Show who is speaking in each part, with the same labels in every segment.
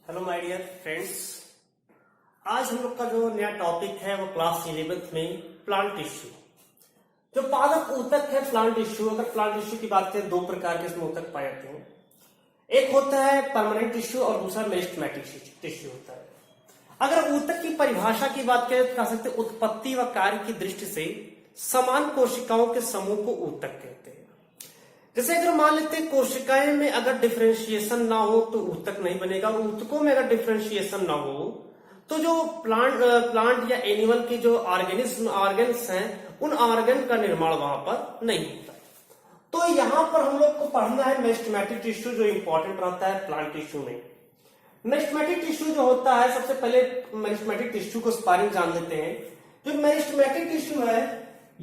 Speaker 1: Hello my dear friends. आज हम लोग का जो नया टॉपिक है वो क्लास 11th में प्लांट टिश्यू। जो पादप ऊतक है प्लांट टिश्यू, अगर प्लांट टिश्यू की बात करें दो प्रकार के इसमें ऊतक पाए जाते हैं। एक होता है परमानेंट टिश्यू और दूसरा मेरिस्टेमेटिक टिश्यू होता है। अगर ऊतक की परिभाषा की बात करें तो कह सकते हैं उत्पत्ति व कार्य की दृष्टि से समान कोशिकाओं के समूह को ऊतक कहते हैं। जैसे अगर मान लेते हैं कोशिकाएं में अगर डिफरेंशिएशन ना हो तो ऊतक नहीं बनेगा, और ऊतकों में अगर डिफरेंशिएशन ना हो तो जो प्लांट या एनिमल के जो ऑर्गन्स हैं उन ऑर्गन का निर्माण वहां पर नहीं होता। तो यहां पर हम लोग को पढ़ना है मेरिस्टेमेटिक टिश्यू, जो इंपॉर्टेंट रहता है प्लांट टिश्यू में। मेरिस्टेमेटिक टिश्यू जो होता है, सबसे पहले मेरिस्टेमेटिक टिश्यू को स्पारिंग जान लेते हैं। जो मेरिस्टेमेटिक टिश्यू है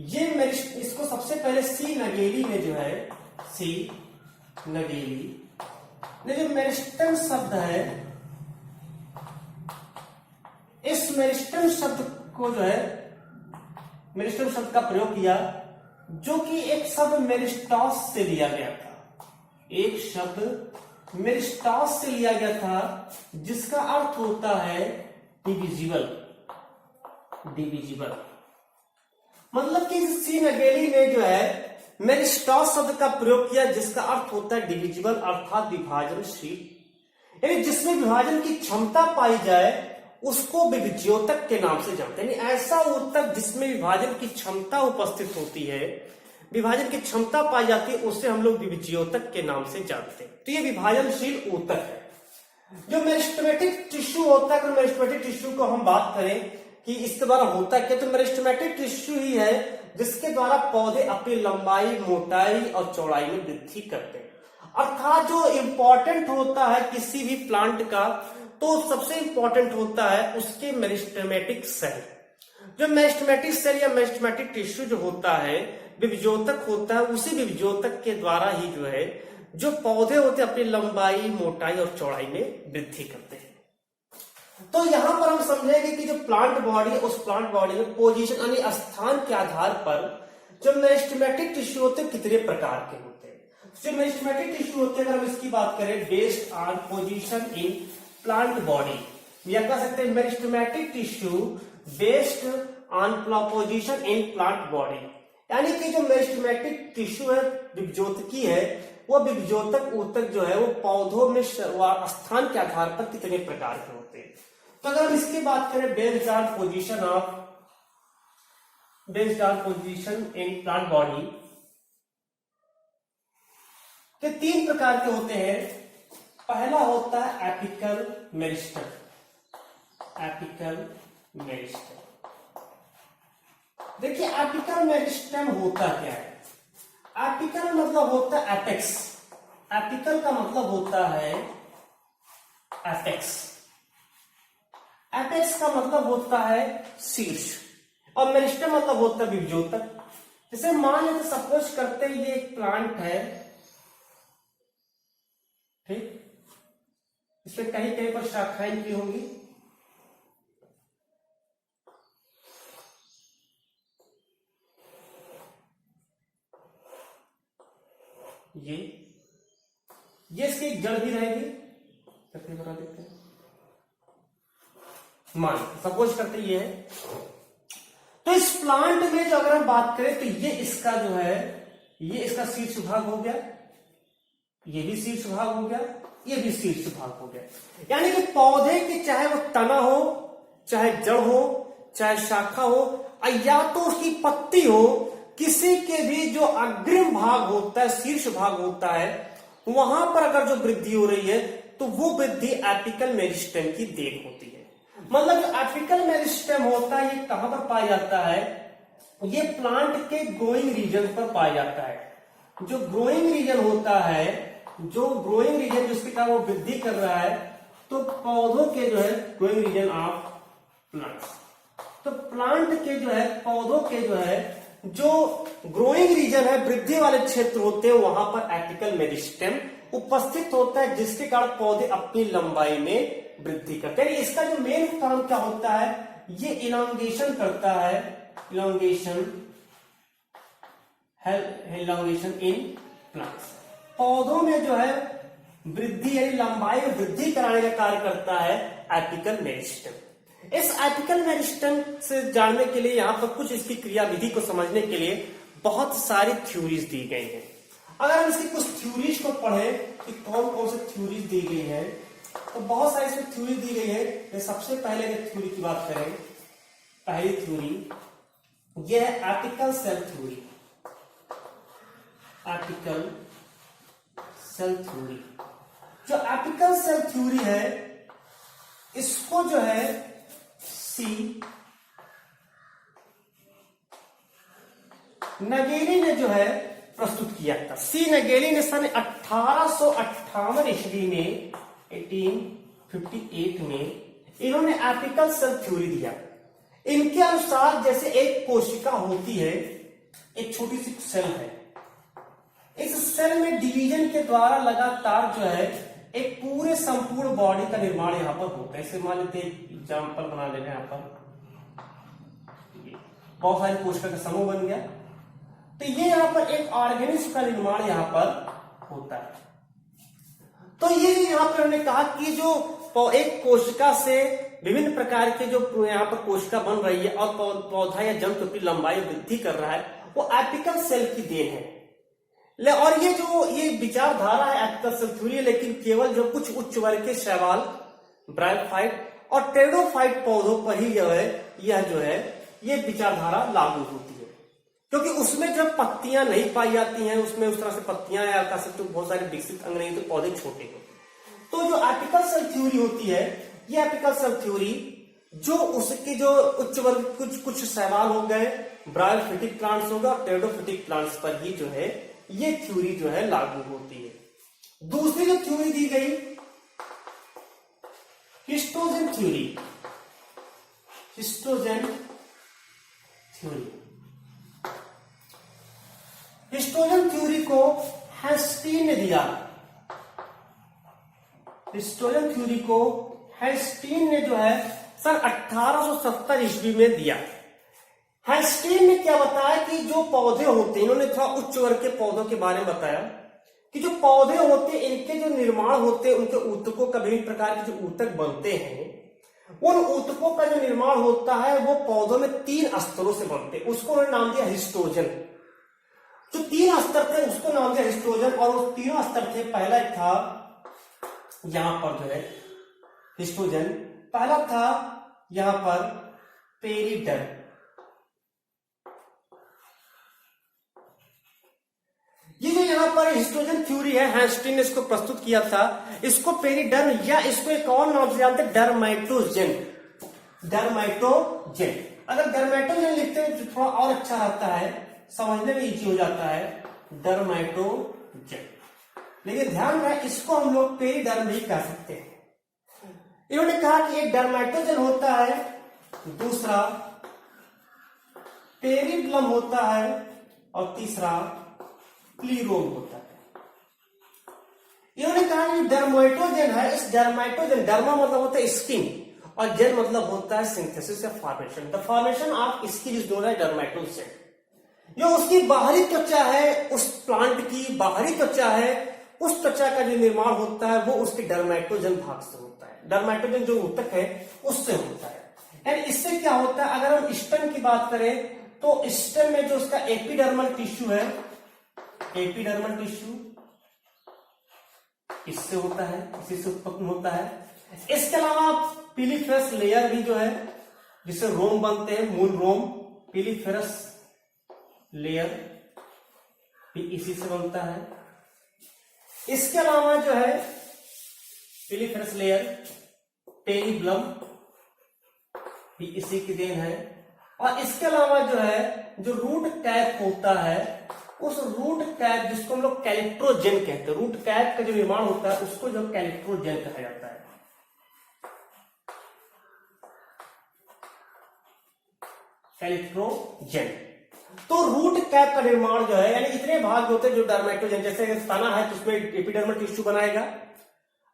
Speaker 1: ये इसको सबसे पहले सी नगेली में जो है सी नगेली ने जो मेरिस्टेम शब्द है, इस मेरिस्टेम शब्द को जो है मेरिस्टेम शब्द का प्रयोग किया, जो कि एक शब्द मेरिस्टॉस से लिया गया था। एक शब्द मेरिस्टॉस से लिया गया था जिसका अर्थ होता है डिविजिबल। मतलब कि सी नगेली ने जो है मेरिस्टॉस शब्द का प्रयोग किया जिसका अर्थ होता है डिविजिबल, अर्थात विभाजनशील। यानी जिसमें विभाजन की क्षमता पाई जाए उसको विभाज्योतक के नाम से जानते हैं। यानी ऐसा ऊतक जिसमें विभाजन की क्षमता उपस्थित होती है, विभाजन की क्षमता पाई जाती है, उसे हम लोग विभाज्योतक के नाम से जानते हैं। तो ये विभाजनशील ऊतक है। जो मेरिस्टेमेटिक टिश्यू होता है, अगर मेरिस्टेमेटिक टिश्यू को हम बात करें कि इसके द्वारा होता क्या, तो मेरिस्टेमेटिक टिश्यू ही है जिसके द्वारा पौधे अपनी लंबाई, मोटाई और चौड़ाई में वृद्धि करते हैं। अर्थात जो इंपॉर्टेंट होता है किसी भी प्लांट का, तो सबसे इंपॉर्टेंट होता है उसके मेरिस्टेमेटिक सेल। जो मेरिस्टेमेटिक सेल या मेरिस्टेमेटिक टिश्यू जो होता है विभाज्योतक होता है, उसी विभाज्योतक के द्वारा ही जो है जो पौधे होते हैं अपनी लंबाई, मोटाई और चौड़ाई में वृद्धि करते हैं। तो यहां पर हम समझेंगे कि जो प्लांट बॉडी है उस प्लांट बॉडी में पोजीशन यानी स्थान के आधार पर जो मेरिस्टेमेटिक टिश्यू होते हैं कितने प्रकार के होते हैं। जो मेरिस्टेमेटिक टिश्यू होते हैं, अगर हम इसकी बात करें based on position in plant body, या कह सकते हैं meristematic tissue based on position in plant body. यानी कि जो मेरिस्टेमेटिक टिश्यू है विभाज्योतकी है, वो विभाज्योतक ऊतक जो है वो पौधों में स्थान के आधार पर कितने प्रकार के होते हैं। तो अगर हम इसकी बात करें based on position in plant body के तीन प्रकार के होते हैं। पहला होता है एपिकल मेरिस्टेम। देखिए एपिकल मेरिस्टेम होता क्या है। एपिकल मतलब होता है एपेक्स। एपिकल का मतलब होता है एपेक्स। एपेक्स का मतलब होता है शीर्ष, और मेरिस्टेम मतलब होता है विभाज्योतक। जैसे मान लेते सपोज करते हैं ये एक प्लांट है, ठीक, इसमें कहीं कहीं पर शाखाएं निकली होंगी। ये इसकी एक जड़ भी रहेगी। बता देते हैं, मान सपोज करते ये है। तो इस प्लांट में जो अगर हम बात करें तो ये इसका जो है ये इसका शीर्ष भाग हो गया, ये भी शीर्ष भाग हो गया, ये भी शीर्ष भाग हो गया। यानी कि पौधे की चाहे वो तना हो, चाहे जड़ हो, चाहे शाखा हो, या तो उसकी पत्ती हो, किसी के भी जो अग्रिम भाग होता है, शीर्ष भाग होता है, वहां पर अगर जो वृद्धि हो रही है तो वो वृद्धि एपिकल मेरिस्टेम की देन होती है। मतलब जो एपिकल मेरिस्टेम होता है ये कहां पर पाया जाता है, ये प्लांट के ग्रोइंग रीजन पर पाया जाता है। जो ग्रोइंग रीजन होता है, जो ग्रोइंग रीजन जिसके कारण वो वृद्धि कर रहा है, तो पौधों के जो है ग्रोइंग रीजन ऑफ प्लांट्स, तो प्लांट के जो है पौधों के जो है जो ग्रोइंग रीजन है, वृद्धि वाले क्षेत्र होते हैं, वहां पर एपिकल मेरिस्टेम उपस्थित होता है, जिसके कारण पौधे अपनी लंबाई में वृद्धि करते हैं। इसका जो मेन काम क्या होता है, ये इलांगेशन करता है, इलांगेशन इन प्लांट्स। पौधों में जो है वृद्धि यानी लंबाई में वृद्धि कराने का कार्य करता है एपिकल मेरिस्टम। इस एपिकल मेरिस्टम से जानने के लिए यहाँ पर कुछ इसकी क्रियाविधि को समझने के लिए बहुत सारी थ्योरीज दी गई हैं। अगर हम इसकी कुछ थ्योरीज को पढ़े कि कौन कौन सी थ्योरीज दी गई है, तो बहुत सारी इसमें थ्योरी दी गई है। सबसे पहले अगर थ्योरी की बात करें, पहली थ्योरी यह है apical cell theory. Apical cell theory, जो एपिकल सेल थ्योरी है इसको जो है सी नगेली ने जो है प्रस्तुत किया था। सी नगेली ने सन 1858 ईस्वी में 1858 में इन्होंने एपिकल सेल थ्योरी दिया। इनके अनुसार जैसे एक कोशिका होती है, एक छोटी सी सेल है, इस सेल में डिवीजन के द्वारा लगातार जो है एक पूरे संपूर्ण बॉडी का निर्माण यहाँ पर होता है। इसे मान लेते एग्जाम्पल बना लेते हैं, यहाँ पर बहुत सारी कोशिका का समूह बन गया, तो ये यहाँ पर एक ऑर्गेनिज्म का निर्माण यहाँ पर होता है। तो ये यहाँ पर हमने कहा कि जो एक कोशिका से विभिन्न प्रकार के जो यहाँ पर कोशिका बन रही है और पौधा या जंतु की लंबाई वृद्धि कर रहा है, वो एपिकल सेल की देन है। और ये जो ये विचारधारा है एपिकल सेल थ्योरी, लेकिन केवल जो कुछ उच्च वर्ग के शैवाल, ब्रायोफाइट और टेरिडोफाइट पौधों पर ही जो है यह जो है ये विचारधारा लागू होती है, क्योंकि उसमें जब पत्तियां नहीं पाई जाती हैं, उसमें उस तरह से पत्तियां या कह सकते बहुत सारे विकसित अंग नहीं, तो पौधे छोटे होते हैं। तो जो एपिकल सेल थ्योरी होती है, ये एपिकल सेल थ्योरी जो उसके जो उच्च वर्ग कुछ शैवाल हो गए, ब्रायोफिटिक प्लांट्स होगा, टेरिडोफिटिक प्लांट्स पर ही जो है ये थ्योरी जो है लागू होती है। दूसरी जो थ्योरी दी गई histogen theory. Histogen theory, histogen theory को हेस्टीन ने दिया। हिस्टोजन थ्योरी को हेस्टीन ने जो है सन 1870 ईस्वी में दिया। हेस्टीन ने क्या बताया कि जो पौधे होते हैं, इन्होंने थोड़ा उच्च वर्ग के पौधों के बारे में बताया कि जो पौधे होते हैं इनके जो निर्माण होते हैं, उनके ऊतकों का विभिन्न प्रकार के जो ऊतक बनते हैं, उन ऊतकों का जो निर्माण होता है वो पौधों में 3 स्तरों से बनते हैं। उसको उन्होंने नाम दिया हिस्टोजन। जो 3 स्तर थे उसको नाम दिया हिस्टोजन, और उस 3 स्तर थे, पहला था यहां पर जो है हिस्टोजन, पहला था यहां पर पेरिडर्म। ये जो यहाँ पर हिस्टोजन थ्योरी है, हेस्टीन ने इसको प्रस्तुत किया था, इसको पेरिडर्म या इसको एक और नाम से जानते हैं डर्मेटोजेन। डर्मेटोजेन, अगर डर्मेटोजेन लिखते हैं तो थोड़ा और अच्छा रहता है, समझने में इजी हो जाता है, डर्मेटोजेन। लेकिन ध्यान रहे इसको हम लोग पेरिडर्म भी कह सकते हैं। इन्होंने कहा कि एक डर्मेटोजेन होता है, दूसरा पेरिब्लम होता है, और तीसरा प्लीरोम होता है। इन्होंने कहा कि डर्मेटोजेन है, इस डर्मेटोजेन, डर्मा मतलब होता है स्किन और जेन मतलब होता है सिंथेसिस या formation. The formation of skin is known as dermatogen. जो उसकी बाहरी त्वचा है, उस प्लांट की बाहरी त्वचा है, उस त्वचा का जो निर्माण होता है वो उसके डर्मेटोजेन भाग से होता है। डर्मेटोजेन जो ऊतक है उससे होता है। यानी इससे क्या होता है, अगर हम स्टेम की बात करें तो स्टेम में जो उसका एपिडर्मल टिश्यू है, एपिडर्मल टिश्यू इससे होता है, इसी से उत्पन्न होता है। इसके अलावा पिलीफेरस लेयर भी जो है, जिससे रोम बनते हैं, मूल रोम, पिलीफेरस लेयर भी इसी से बनता है। इसके अलावा जो है पिलीफेरस लेयर, पेरिब्लम भी इसी की देन है। और इसके अलावा जो है जो रूट कैप होता है, उस रूट कैप जिसको हम लोग कैलिक्ट्रोजेन कहते हैं, रूट कैप का जो निर्माण होता है उसको जो कैलिक्ट्रोजेन कहा जाता है। कैलिक्ट्रोजेन। तो रूट कैप का निर्माण जो है, यानी इतने भाग होते हैं जो डर्मेटोजेन, जैसे तना है तो उसमें एपिडर्मल टिश्यू बनाएगा।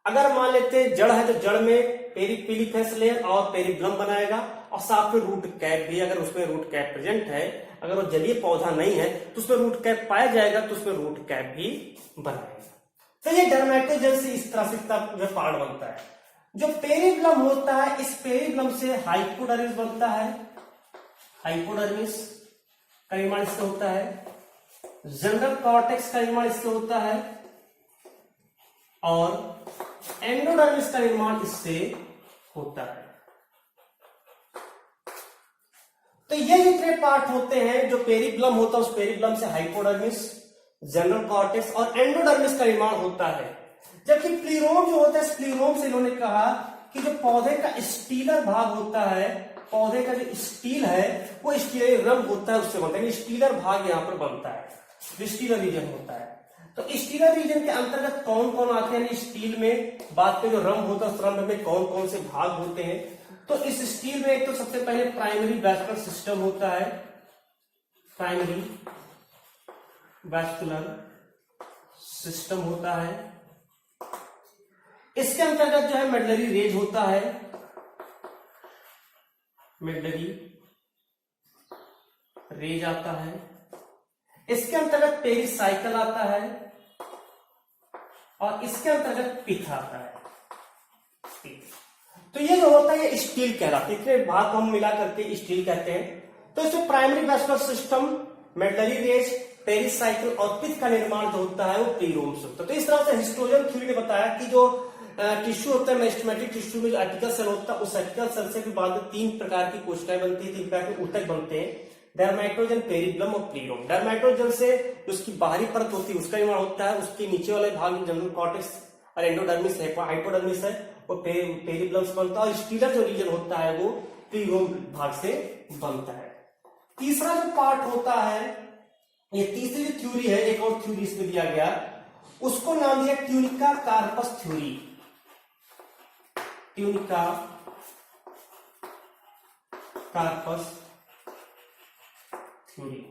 Speaker 1: अगर मान लेते हैं जड़ है तो जड़ में पिलीफेरस लेयर और पेरिब्लम बनाएगा, और साथ में रूट कैप भी, अगर उसमें रूट कैप प्रेजेंट है, अगर वो जलीय पौधा नहीं है तो उसमें रूट कैप पाया जाएगा तो उसमें रूट कैप भी बनाएगा। तो ये डर्मेटोजेल से इस तरह से पार्ट बनता है। जो पेरिब्लम होता है, इस पेरिब्लम से हाइपोडर्मिस बनता है। हाइपोडर्मिस का निर्माण इससे होता है। जनरल कॉर्टेक्स का निर्माण इससे होता है और एंडोडर्मिस का निर्माण इससे होता है। तो ये जितने पार्ट होते हैं, जो पेरिब्लम होता है, उस पेरिब्लम से हाइपोडर्मिस, जनरल कॉर्टेक्स और एंडोडर्मिस का निर्माण होता है। जबकि प्लीरोम जो होता है, इस प्लीरोम से इन्होंने कहा कि जो पौधे का स्टीलर भाग होता है, पौधे का जो स्टील है वो स्टीलर रंग होता है, उससे बनता है। स्टीलर भाग यहाँ पर बनता है, स्टीलर रीजन होता है। तो स्टीलर रीजन के अंतर्गत कौन कौन आते हैं? स्टील में बात पे जो रंग होता है, उस रंग में कौन कौन से भाग होते हैं? तो इस स्टील में एक तो सबसे पहले प्राइमरी वैस्कुलर सिस्टम होता है, प्राइमरी वैस्कुलर सिस्टम होता है। इसके अंतर्गत जो है मेडलरी रेज होता है, मेडलरी रेज आता है। इसके अंतर्गत पेरिसाइकल आता है और इसके अंतर्गत पिथ आता है। तो ये जो होता है ये स्टील कहलाता है। इतने भाग को हम मिला करके स्टील कहते हैं। तो इसमें primary vascular system, medullary rays, pericycle और पिथ का निर्माण जो होता है वो प्लीरोम से होता है। तो इस तरह से हिस्टोरियन थ्योरी ने बताया कि जो टिश्यू होता है, मेरिस्टेमेटिक टिश्यू में जो एपिकल सेल होता है, उस एपिकल सेल से भी बाद में 3 प्रकार की कोशिकाएं बनती है, 3 प्रकार के ऊतक बनते हैं, डर्मेटोजन, पेरिब्लम और प्लीरोम। डर्मेटोजन से उसकी बाहरी परत होती है उसका निर्माण होता है, उसके नीचे वाले भाग जनरल कॉर्टेक्स और एंडोडर्मिस है, हाइपोडर्मिस है, वो पेरिब्लम से बनता है। और स्टीलर जो रीजन होता है वो प्लीरोम भाग से बनता है। तीसरा जो पार्ट होता है, ये तीसरी जो थ्योरी है, एक और थ्योरी इसमें दिया गया, उसको नाम दिया tunica corpus theory. Tunica corpus theory.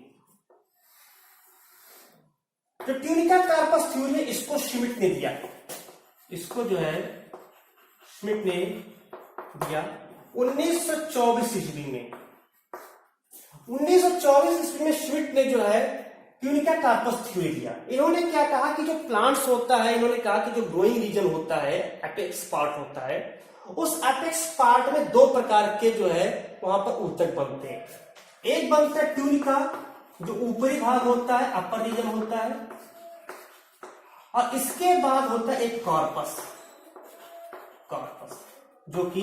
Speaker 1: जो ट्यूनिका कार्पस थ्योरी है, इसको श्मिट ने दिया। इसको जो है श्मिट ने दिया 1924 ईस्वी में। 1924 ईस्वी में श्मिट ने जो है ट्यूनिका कार्पस थ्योरी दिया। इन्होंने क्या कहा कि जो प्लांट्स होता है, इन्होंने कहा कि जो ग्रोइंग रीजन होता है, एपेक्स पार्ट होता है, उस एपेक्स पार्ट में 2 प्रकार के जो है वहां पर ऊतक बनते हैं। एक बनता है ट्यूनिका, जो ऊपरी भाग होता है, अपर रीजन होता है, और इसके बाद होता है एक कॉर्पस, जो कि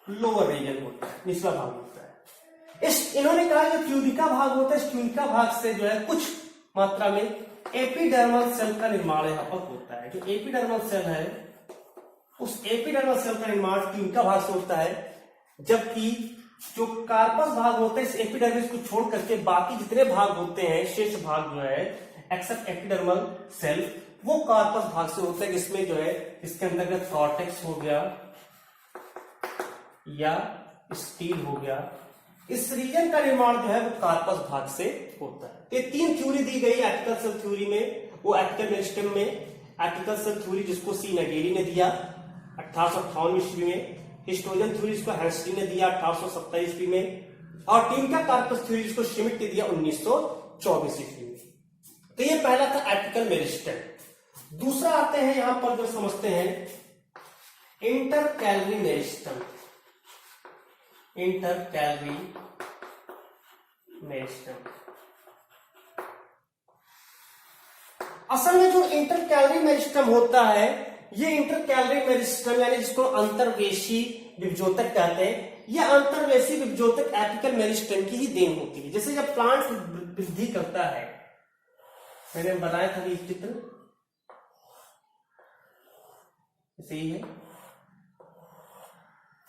Speaker 1: लोअर रीजन होता है, निचला भाग होता है। इन्होंने कहा जो ट्यूनिका भाग होता है, इस ट्यूनिका भाग से जो है कुछ मात्रा में एपिडर्मल सेल का निर्माण यहाँ पर होता है। जो एपिडर्मल सेल है, उस एपिडर्मल सेल का निर्माण ट्यूनिका भाग से होता है, जबकि जो कार्पस भाग होता है, इस एपिडर्मिस को छोड़ करके बाकी जितने भाग होते हैं, शेष भाग जो है एक्सेप्ट एपिडर्मल सेल, वो कार्पस भाग से होता है, जिसमें जो है इसके अंतर्गत कॉर्टेक्स हो गया या स्टील हो गया। इस रीजन का निर्माण जो है वो कार्पस भाग से होता है। ये 3 थ्योरी दी गई एपिकल सेल थ्योरी में। वो एपिकल मेरिस्टेम में एपिकल सेल थ्योरी जिसको सी नगेली ने दिया 1858 ईस्वी में, हिस्टोरियन थ्योरी जिसको हेंसली ने दिया 1827 ईस्वी में, और ट्यूनिका कार्पस थ्योरी जिसको श्मिट ने दिया 1924 ईस्वी में। तो ये पहला था एपिकल मेरिस्टेम। दूसरा आते हैं यहां पर जो समझते हैं इंटरकैलरी मेरिस्टेम। इंटरकैलरी मेरिस्टेम असल में जो इंटरकैलरी मेरिस्टेम होता है, ये इंटरकैलरी मेरिस्टेम यानी जिसको अंतर्वेशी विभजोतक कहते हैं, यह अंतर्वेशी विभजोतक एपिकल मेरिस्टेम की ही देन होती है। जैसे जब प्लांट वृद्धि करता है, मैंने बताया था कि चित्र सही है,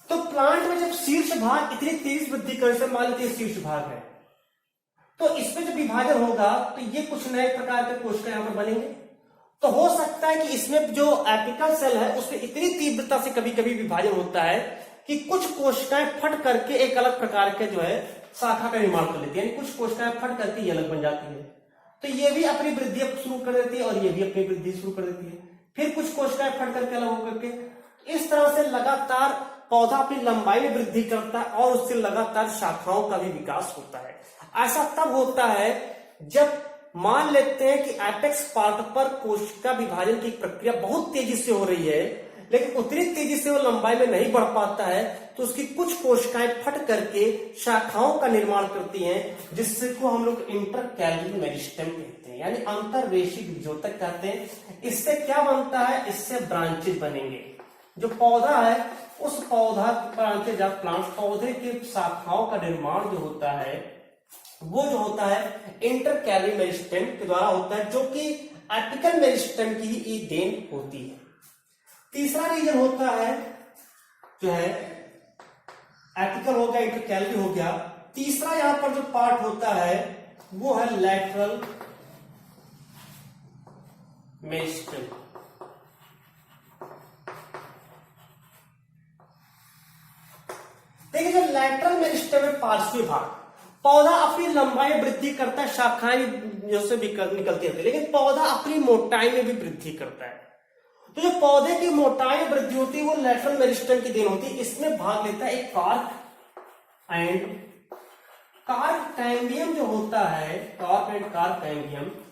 Speaker 1: तो प्लांट में जब शीर्ष भाग इतनी तेज वृद्धि करे, से मान लीजिए शीर्ष भाग है, तो इसमें जब विभाजन होगा तो ये कुछ नए प्रकार के कोशिका यहां पर बनेंगे। तो हो सकता है कि इसमें जो एपिकल सेल है उसमें इतनी तीव्रता से कभी कभी विभाजन होता है कि कुछ कोशिकाएं फट करके एक अलग प्रकार के जो है शाखा का निर्माण कर लेती है, यानी कुछ कोशिकाएं फट करके ये अलग बन जाती है। तो ये भी अपनी वृद्धि शुरू कर देती है और ये भी अपनी वृद्धि शुरू कर देती है, फिर कुछ कोशिकाएं फट करके अलग होकर के इस तरह से लगातार पौधा अपनी लंबाई में वृद्धि करता है और उससे लगातार शाखाओं का भी विकास होता है। ऐसा तब होता है जब मान लेते हैं कि एपेक्स पार्ट पर कोशिका विभाजन की प्रक्रिया बहुत तेजी से हो रही है, लेकिन उतनी तेजी से वो लंबाई में नहीं बढ़ पाता है, तो उसकी कुछ कोशिकाएं फट करके शाखाओं का निर्माण करती हैं, जिससे को हम लोग इंटरकैलरी मेरिस्टेम कहते हैं, यानी अंतर्वेशी बीजोतक कहते हैं। इससे क्या बनता है? इससे ब्रांचेज बनेंगे। जो पौधा है उस पौधा ब्रांचेज ऑफ प्लांट्स, पौधे के शाखाओं का निर्माण जो होता है वो जो होता है इंटरकैलरी मेरिस्टेम के द्वारा होता है, जो कि एपिकल मेरिस्टेम की ही देन होती है। तीसरा रीजन होता है जो है एपिकल हो गया, इंटरकैलरी हो गया। तीसरा यहां पर जो पार्ट होता है वो है लैटरल मेरिस्टेम। देखिए, जो लैटरल मेरिस्टेम है पार्श्वी भाग, पौधा अपनी लंबाई में वृद्धि करता है, शाखाएं जैसे निकलती रहती है, लेकिन पौधा अपनी मोटाई में भी वृद्धि करता है। तो जो पौधे की मोटाई में वृद्धि होती है वो लैटरल मेरिस्टेम की देन होती है। इसमें भाग लेता है एक कार्प एंड कार्प जो होता है, कार्प एंड कार्प,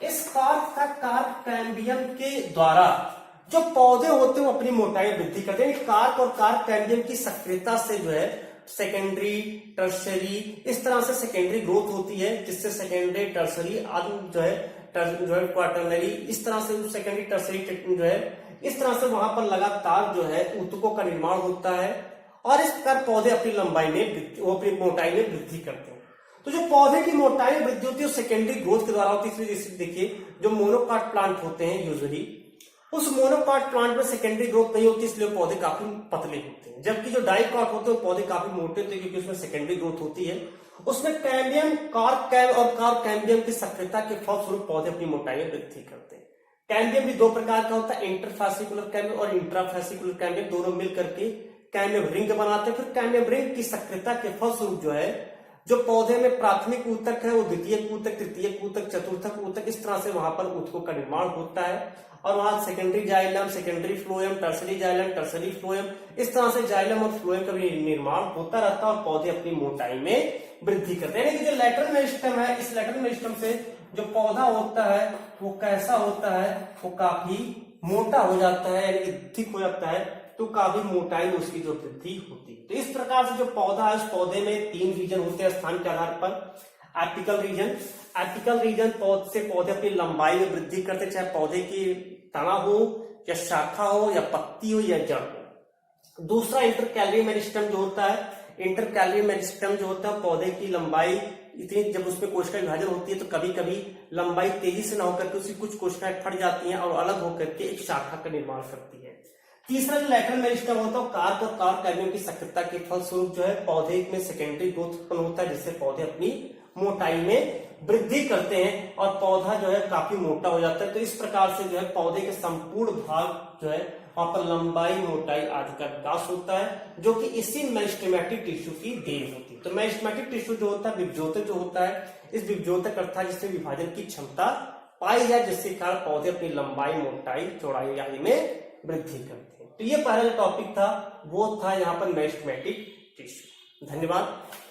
Speaker 1: इस कार्प का कार्प के द्वारा जो पौधे होते हैं वो अपनी मोटाई में वृद्धि करते हैं। कार्प और कार्प की सक्रियता से जो है सेकेंडरी, टर्शरी, इस तरह से सेकेंडरी ग्रोथ होती है, जिससे सेकेंडरी, टर्शरी आदि जो है क्वार्टरनरी, इस तरह से सेकेंडरी, टर्शरी जो है, इस तरह से वहां पर लगातार जो है ऊतकों का निर्माण होता है, और इस प्रकार पौधे अपनी लंबाई में, वो अपनी मोटाई में वृद्धि करते हैं। तो जो पौधे की मोटाई में वृद्धि होती है वो सेकेंडरी ग्रोथ के द्वारा होती है। इसलिए देखिए, जो मोनोकाट प्लांट होते हैं यूजुअली, उस मोनोकाट प्लांट में सेकेंडरी ग्रोथ नहीं होती, इसलिए पौधे काफी पतले होते हैं, जबकि जो डाइकाट होते हैं पौधे काफी मोटे होते हैं, क्योंकि उसमें सेकेंडरी ग्रोथ होती है। उसमें कैम्बियम, कार्प और कार्प कैम्बियम की सक्रियता के फलस्वरूप पौधे अपनी मोटाई में वृद्धि करते हैं। कैम्बियम भी दो प्रकार का होता है, इंटरफैसिकुलर कैम्बियम और इंट्राफैसिकुलर कैम्बियम, दोनों मिल करके कैम्बियम रिंग बनाते हैं। फिर कैम्बियम रिंग की सक्रियता के फलस्वरूप जो है, जो पौधे में प्राथमिक ऊतक है वो द्वितीयक ऊतक, तृतीयक ऊतक, चतुर्थक ऊतक, इस तरह से वहां पर ऊतकों का निर्माण होता है। और वहां secondary xylem, secondary phloem, tertiary xylem, tertiary phloem, इस तरह से जाइलम और फ्लोएम का भी निर्माण होता रहता है, और पौधे अपनी मोटाई में वृद्धि करते हैं। जो लैटरल मेरिस्टेम है, इस लैटरल मेरिस्टेम से जो पौधा होता है वो कैसा होता है, वो काफी मोटा हो जाता है, यानी कि थिक हो जाता है, तो काफी मोटाई में उसकी जो वृद्धि होती है। तो इस प्रकार से जो पौधा है, उस पौधे में 3 रीजन होते हैं स्थान के आधार पर। एपिकल रीजन से पौधे अपनी लंबाई में वृद्धि करते, चाहे पौधे की तना हो या शाखा हो या पत्ती हो या जड़ हो। दूसरा इंटरकैलरी मेरिस्टेम जो होता है, इंटरकैलरी मेरिस्टेम जो होता है, पौधे की लंबाई इतनी, जब उसमें कोशिका विभाजन होती है तो कभी कभी लंबाई तेजी से ना होकर के उसकी कुछ कोशिकाएं फट जाती हैं और अलग होकर के एक शाखा का निर्माण करती है। तीसरा जो लैटरल मेरिस्टेम होता है, कार्प और कार्प कैम्बियम की सक्रियता के फलस्वरूप जो है पौधे में सेकेंडरी ग्रोथ उत्पन्न होता है, जिससे पौधे अपनी मोटाई में वृद्धि करते हैं और पौधा जो है काफी मोटा हो जाता है। तो इस प्रकार से जो है पौधे के संपूर्ण भाग जो है वहां पर लंबाई, मोटाई आदि का विकास होता है, जो कि इसी मेरिस्टेमेटिक टिश्यू की देन होती है। तो मेरिस्टेमेटिक टिश्यू जो होता है, विभजोतक जो होता है, इस विभजोतक अर्थात जिसमें विभाजन की क्षमता पाई जाए, जिसके कारण पौधे अपनी लंबाई, मोटाई, चौड़ाई आदि में वृद्धि करते हैं। तो ये पहला जो टॉपिक था वो था यहाँ पर मेरिस्टेमेटिक टिश्यू। धन्यवाद।